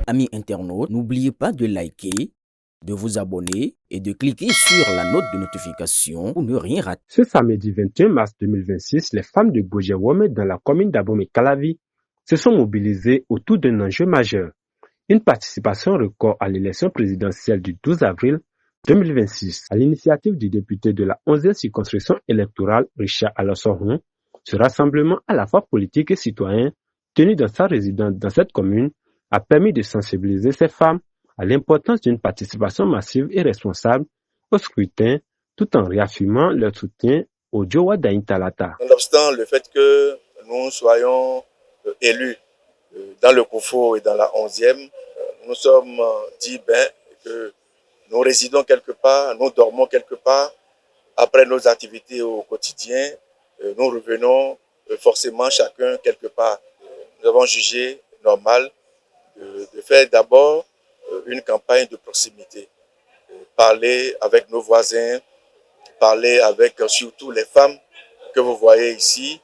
Amis internautes, n'oubliez pas de liker, de vous abonner et de cliquer sur la note de notification pour ne rien rater. Ce samedi 21 mars 2026, les femmes de Bojewome dans la commune d'Abomey-Calavi se sont mobilisées autour d'un enjeu majeur, une participation record à l'élection présidentielle du 12 avril 2026. À l'initiative du député de la 11e circonscription électorale, Richard Alossohun, ce rassemblement à la fois politique et citoyen, tenu dans sa résidence dans cette commune, a permis de sensibiliser ces femmes à l'importance d'une participation massive et responsable au scrutin, tout en réaffirmant leur soutien au Diowa Daïn Talata. Nonobstant le fait que nous soyons élus dans le Koufo et dans la 11e, nous sommes dit que nous résidons quelque part, nous dormons quelque part. Après nos activités au quotidien, nous revenons forcément chacun quelque part. Nous avons jugé normal de faire d'abord une campagne de proximité, parler avec nos voisins, parler avec surtout les femmes que vous voyez ici,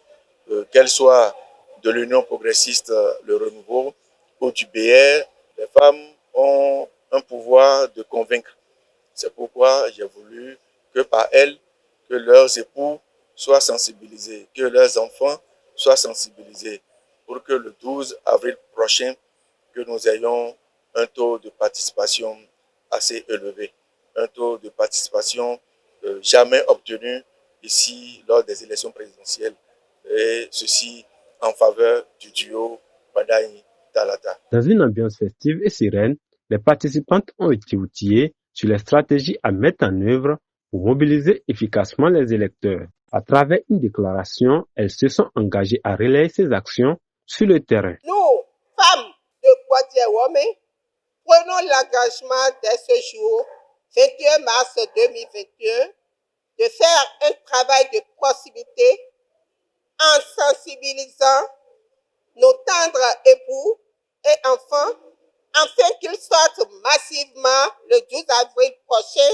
qu'elles soient de l'Union progressiste, le Renouveau ou du BR, les femmes ont un pouvoir de convaincre. C'est pourquoi j'ai voulu que par elles, que leurs époux soient sensibilisés, que leurs enfants soient sensibilisés, pour que le 12 avril prochain, que nous ayons un taux de participation assez élevé, un taux de participation jamais obtenu ici lors des élections présidentielles, et ceci en faveur du duo Wadaï Talata. Dans une ambiance festive et sereine, les participantes ont été outillées sur les stratégies à mettre en œuvre pour mobiliser efficacement les électeurs. À travers une déclaration, elles se sont engagées à relayer ces actions sur le terrain. Nous, femmes de Bojewome, prenons l'engagement dès ce jour, 21 mars 2021, de faire un travail de proximité en sensibilisant nos tendres époux et enfants afin qu'ils sortent massivement le 12 avril prochain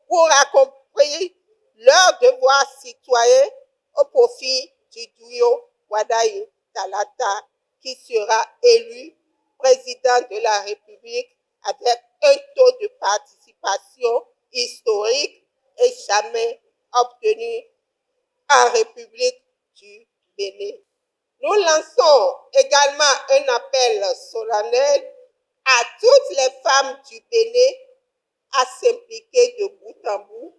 pour accomplir leurs devoirs citoyens au profit du duo Wadaï Talata qui sera élu président de la République avec un taux de participation historique et jamais obtenu en République du Bénin. Nous lançons également un appel solennel à toutes les femmes du Bénin à s'impliquer de bout en bout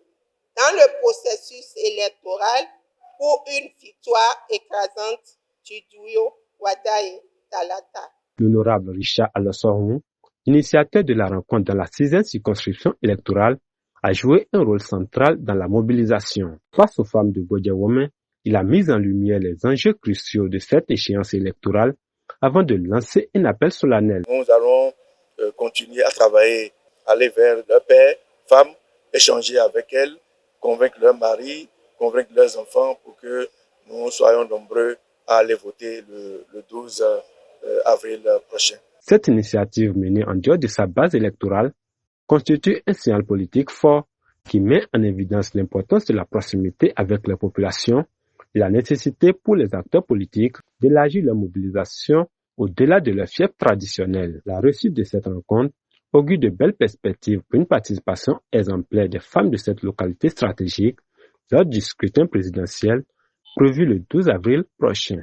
dans le processus électoral pour une victoire écrasante du duo Wadaï Talata. L'honorable Richard Alossohun, initiateur de la rencontre dans la 6e circonscription électorale, a joué un rôle central dans la mobilisation. Face aux femmes de Bojewome, il a mis en lumière les enjeux cruciaux de cette échéance électorale avant de lancer un appel solennel. Nous allons continuer à travailler, aller vers leurs pères, femmes, échanger avec elles, convaincre leurs maris, convaincre leurs enfants pour que nous soyons nombreux à aller voter le 12 avril prochain. Cette initiative menée en dehors de sa base électorale constitue un signal politique fort qui met en évidence l'importance de la proximité avec les populations et la nécessité pour les acteurs politiques d'élargir leur mobilisation au-delà de leur fief traditionnel. La réussite de cette rencontre augure de belles perspectives pour une participation exemplaire des femmes de cette localité stratégique lors du scrutin présidentiel prévu le 12 avril prochain.